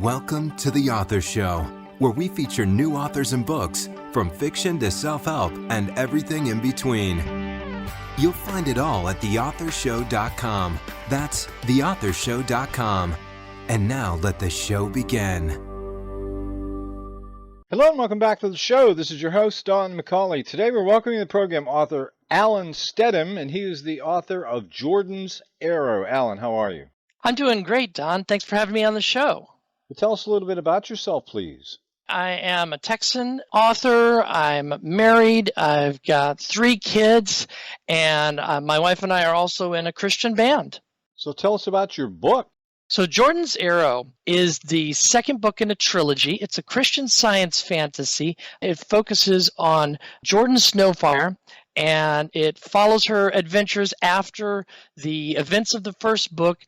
Welcome to The Author Show, where we feature new authors and books, from fiction to self-help and everything in between. You'll find it all at theauthorshow.com. That's theauthorshow.com. And now let the show begin. Hello and welcome back to the show. This is your host, Don McCauley. Today we're welcoming the program author Alan Steadham, and he is the author of Jordan's Arrow. Alan, how are you? I'm doing great, Don. Thanks for having me on the show. Well, tell us a little bit about yourself, please. I am a Texan author. I'm married. I've got 3 kids, and my wife and I are also in a Christian band. So tell us about your book. So Jordan's Arrow is the second book in a trilogy. It's a Christian science fantasy. It focuses on Jordan Snowfire, and it follows her adventures after the events of the first book,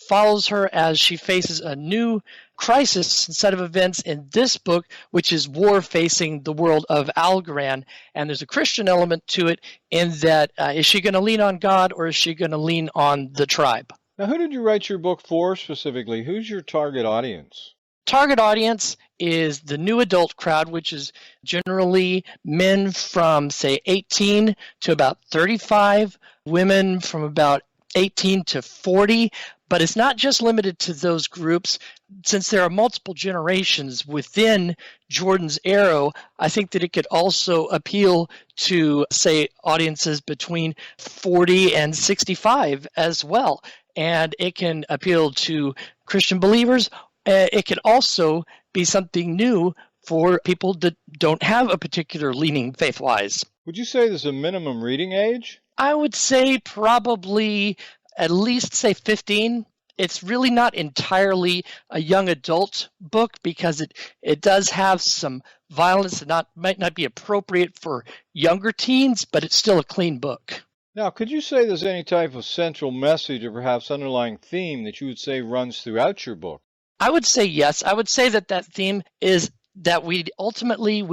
follows her as she faces a new crisis set of events in this book, which is war facing the world of Algorand. And there's a Christian element to it in that is she going to lean on God or is she going to lean on the tribe? Now, who did you write your book for specifically? Who's your target audience? Target audience is the new adult crowd, which is generally men from, say, 18 to about 35, women from about 18 to 40, but it's not just limited to those groups. Since there are multiple generations within Jordan's Arrow, I think that it could also appeal to, say, audiences between 40 and 65 as well. And it can appeal to Christian believers. It can also be something new for people that don't have a particular leaning faith-wise. Would you say there's a minimum reading age? I would say probably at least, say, 15. It's really not entirely a young adult book because it does have some violence that might not be appropriate for younger teens, but it's still a clean book. Now, could you say there's any type of central message or perhaps underlying theme that you would say runs throughout your book? I would say yes. I would say that theme is that we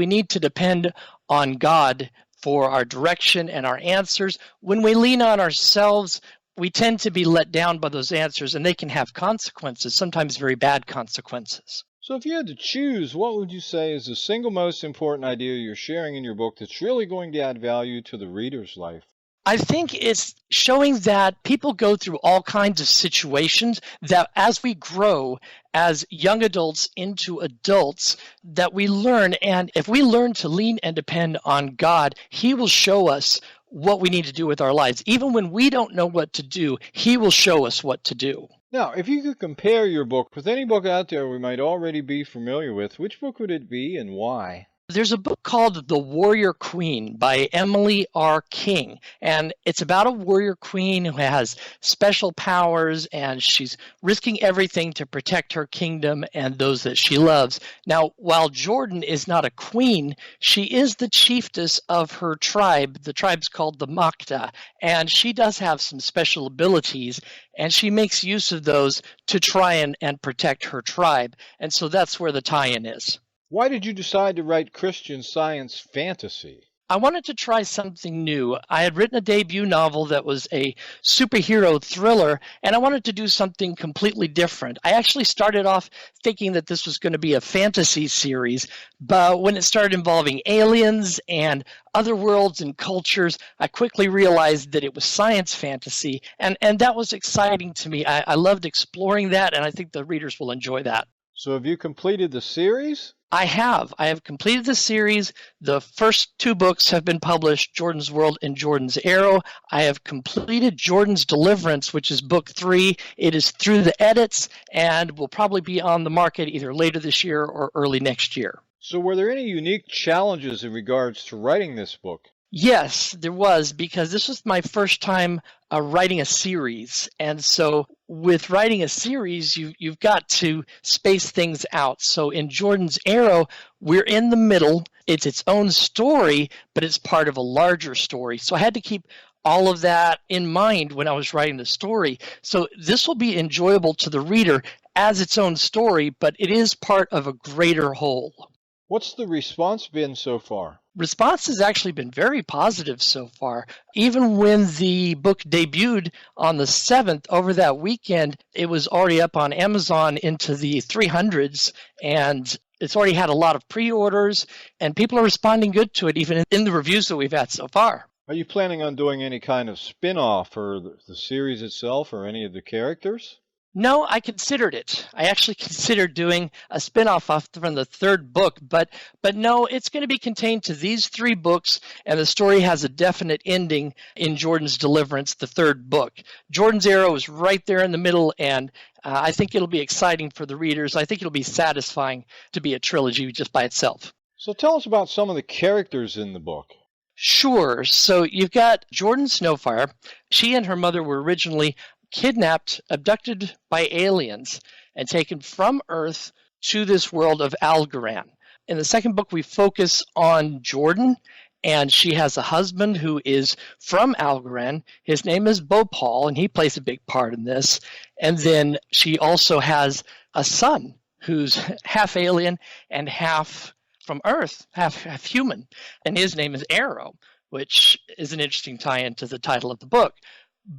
need to depend on God for our direction and our answers. When we lean on ourselves, we tend to be let down by those answers, and they can have consequences, sometimes very bad consequences. So if you had to choose, what would you say is the single most important idea you're sharing in your book that's really going to add value to the reader's life? I think it's showing that people go through all kinds of situations, that as we grow as young adults into adults, that we learn, and if we learn to lean and depend on God, He will show us what we need to do with our lives. Even when we don't know what to do, He will show us what to do. Now, if you could compare your book with any book out there we might already be familiar with, which book would it be and why? There's a book called The Warrior Queen by Emily R. King, and it's about a warrior queen who has special powers, and she's risking everything to protect her kingdom and those that she loves. Now, while Jordan is not a queen, she is the chiefess of her tribe. The tribe's called the Makta, and she does have some special abilities, and she makes use of those to try and protect her tribe. And so that's where the tie-in is. Why did you decide to write Christian science fantasy? I wanted to try something new. I had written a debut novel that was a superhero thriller, and I wanted to do something completely different. I actually started off thinking that this was going to be a fantasy series, but when it started involving aliens and other worlds and cultures, I quickly realized that it was science fantasy, and that was exciting to me. I loved exploring that, and I think the readers will enjoy that. So have you completed the series? I have completed the series. The first 2 books have been published, Jordan's World and Jordan's Arrow. I have completed Jordan's Deliverance, which is book 3. It is through the edits and will probably be on the market either later this year or early next year. So were there any unique challenges in regards to writing this book? Yes, there was, because this was my first time writing a series. And so with writing a series, you've got to space things out. So in Jordan's Arrow, we're in the middle. It's its own story, but it's part of a larger story. So I had to keep all of that in mind when I was writing the story. So this will be enjoyable to the reader as its own story, but it is part of a greater whole. What's the response been so far? Response has actually been very positive so far. Even when the book debuted on the 7th, over that weekend, it was already up on Amazon into the 300s, and it's already had a lot of pre-orders, and people are responding good to it, even in the reviews that we've had so far. Are you planning on doing any kind of spin-off for the series itself or any of the characters? No, I considered it. I actually considered doing a spin-off from the 3rd book, but no, it's going to be contained to these 3 books, and the story has a definite ending in Jordan's Deliverance, the 3rd book. Jordan's Arrow is right there in the middle, and I think it'll be exciting for the readers. I think it'll be satisfying to be a trilogy just by itself. So tell us about some of the characters in the book. Sure. So you've got Jordan Snowfire. She and her mother were originally kidnapped, abducted by aliens, and taken from Earth to this world of Algorand. In the 2nd book, we focus on Jordan, and she has a husband who is from Algorand. His name is Bhopal, and he plays a big part in this. And then she also has a son who's half alien and half from Earth, half human, and his name is Arrow, which is an interesting tie-in to the title of the book.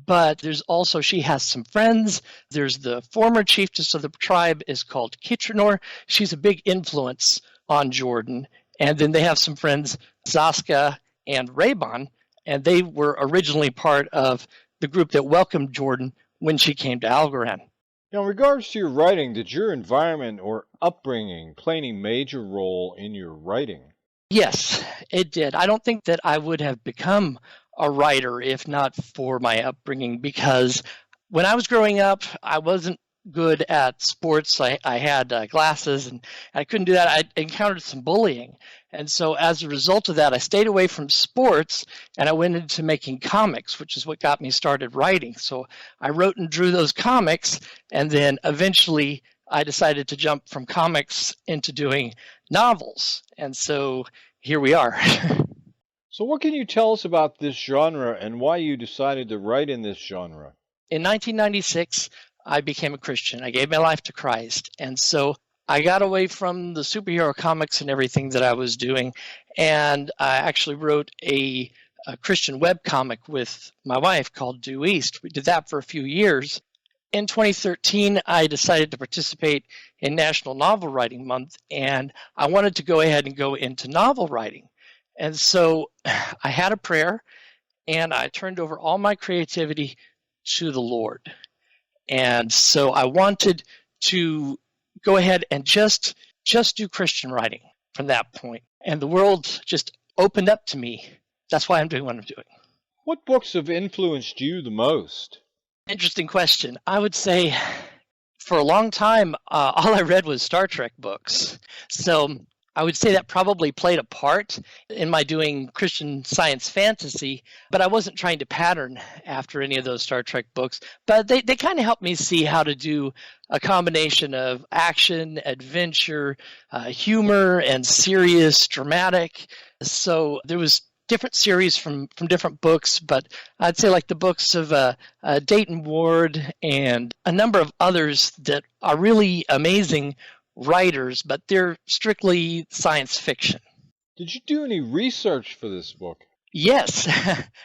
But there's also, she has some friends. There's the former chiefess of the tribe is called Kitranor. She's a big influence on Jordan. And then they have some friends, Zaska and Raybon, and they were originally part of the group that welcomed Jordan when she came to Algorand. Now, in regards to your writing, did your environment or upbringing play any major role in your writing? Yes, it did. I don't think that I would have become a writer if not for my upbringing, because when I was growing up, I wasn't good at sports. I had glasses and I couldn't do that. I encountered some bullying. And so as a result of that, I stayed away from sports and I went into making comics, which is what got me started writing. So I wrote and drew those comics, and then eventually I decided to jump from comics into doing novels. And so here we are. So what can you tell us about this genre and why you decided to write in this genre? In 1996, I became a Christian. I gave my life to Christ. And so I got away from the superhero comics and everything that I was doing. And I actually wrote a Christian webcomic with my wife called Due East. We did that for a few years. In 2013, I decided to participate in National Novel Writing Month, and I wanted to go ahead and go into novel writing. And so I had a prayer, and I turned over all my creativity to the Lord. And so I wanted to go ahead and just do Christian writing from that point. And the world just opened up to me. That's why I'm doing what I'm doing. What books have influenced you the most? Interesting question. I would say for a long time, all I read was Star Trek books. So I would say that probably played a part in my doing Christian science fantasy, but I wasn't trying to pattern after any of those Star Trek books. But they kind of helped me see how to do a combination of action, adventure, humor, and serious, dramatic. So there was different series from different books, but I'd say like the books of Dayton Ward and a number of others that are really amazing writers, but they're strictly science fiction. Did you do any research for this book? Yes.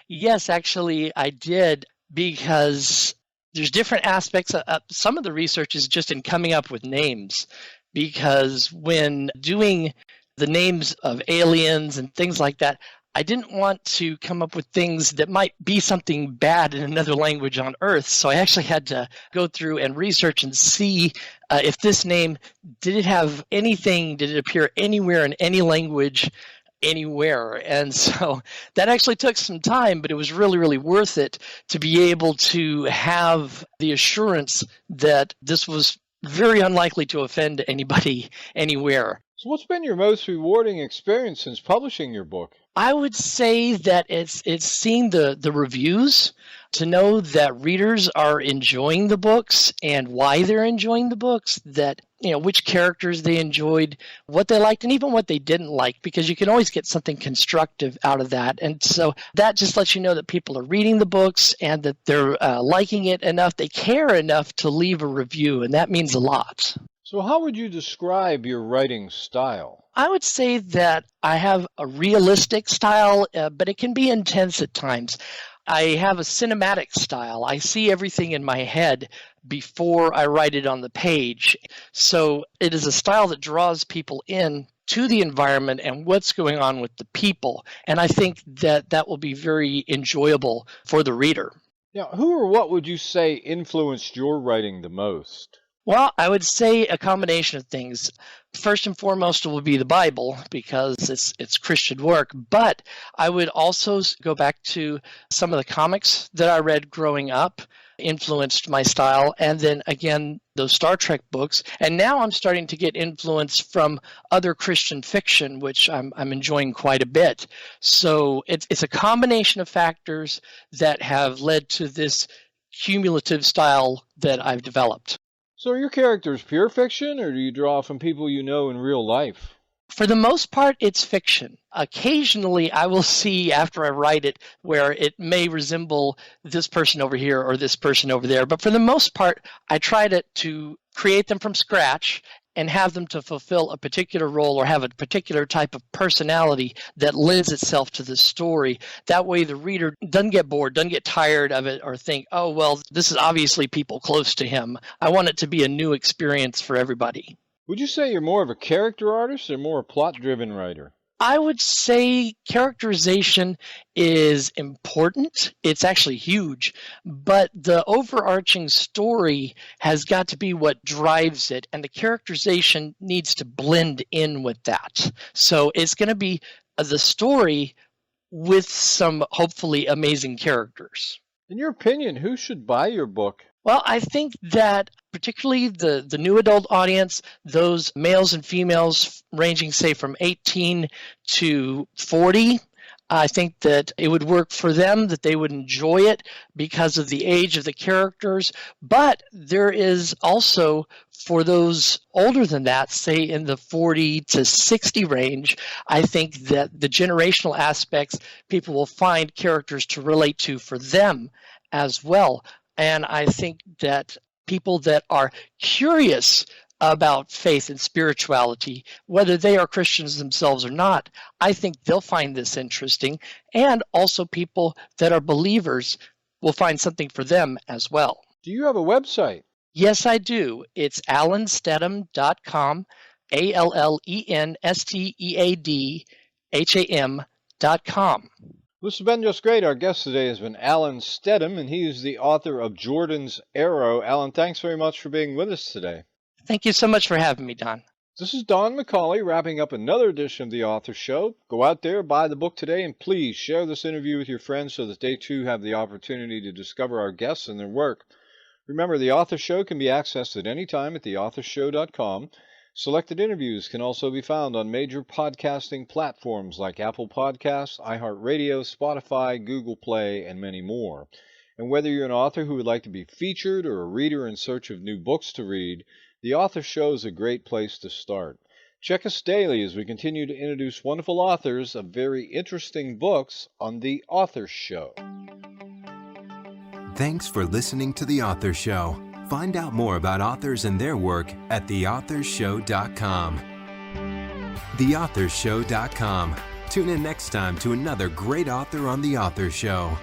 Yes, actually I did, because there's different aspects. Some of the research is just in coming up with names, because when doing the names of aliens and things like that, I didn't want to come up with things that might be something bad in another language on Earth. So I actually had to go through and research and see if this name, did it have anything, did it appear anywhere in any language, anywhere? And so that actually took some time, but it was really, really worth it to be able to have the assurance that this was very unlikely to offend anybody anywhere. So what's been your most rewarding experience since publishing your book? I would say that it's seeing the reviews, to know that readers are enjoying the books and why they're enjoying the books, that, you know, which characters they enjoyed, what they liked, and even what they didn't like, because you can always get something constructive out of that. And so that just lets you know that people are reading the books and that they're liking it enough, they care enough to leave a review, and that means a lot. So how would you describe your writing style? I would say that I have a realistic style, but it can be intense at times. I have a cinematic style. I see everything in my head before I write it on the page. So it is a style that draws people in to the environment and what's going on with the people. And I think that that will be very enjoyable for the reader. Now, who or what would you say influenced your writing the most? Well, I would say a combination of things. First and foremost, it will be the Bible because it's Christian work. But I would also go back to some of the comics that I read growing up, influenced my style. And then again, those Star Trek books. And now I'm starting to get influence from other Christian fiction, which I'm enjoying quite a bit. So it's a combination of factors that have led to this cumulative style that I've developed. So are your characters pure fiction, or do you draw from people you know in real life? For the most part, it's fiction. Occasionally, I will see after I write it where it may resemble this person over here or this person over there. But for the most part, I try to create them from scratch and have them to fulfill a particular role or have a particular type of personality that lends itself to the story. That way the reader doesn't get bored, doesn't get tired of it or think, oh, well, this is obviously people close to him. I want it to be a new experience for everybody. Would you say you're more of a character artist or more a plot-driven writer? I would say characterization is important. It's actually huge, but the overarching story has got to be what drives it, and the characterization needs to blend in with that. So it's going to be the story with some hopefully amazing characters. In your opinion, who should buy your book? Well, I think that particularly the new adult audience, those males and females ranging, say, from 18 to 40, I think that it would work for them, that they would enjoy it because of the age of the characters. But there is also, for those older than that, say in the 40 to 60 range, I think that the generational aspects, people will find characters to relate to for them as well. And I think that people that are curious about faith and spirituality, whether they are Christians themselves or not, I think they'll find this interesting. And also people that are believers will find something for them as well. Do you have a website? Yes, I do. It's allensteadham.com, ALLENSTEADHAM.com. This has been just great. Our guest today has been Alan Steadham, and he is the author of Jordan's Arrow. Alan, thanks very much for being with us today. Thank you so much for having me, Don. This is Don McCauley wrapping up another edition of The Author Show. Go out there, buy the book today, and please share this interview with your friends so that they too have the opportunity to discover our guests and their work. Remember, The Author Show can be accessed at any time at theauthorshow.com. Selected interviews can also be found on major podcasting platforms like Apple Podcasts, iHeartRadio, Spotify, Google Play, and many more. And whether you're an author who would like to be featured or a reader in search of new books to read, The Author Show is a great place to start. Check us daily as we continue to introduce wonderful authors of very interesting books on The Author Show. Thanks for listening to The Author Show. Find out more about authors and their work at theauthorshow.com. Theauthorshow.com. Tune in next time to another great author on The Author Show.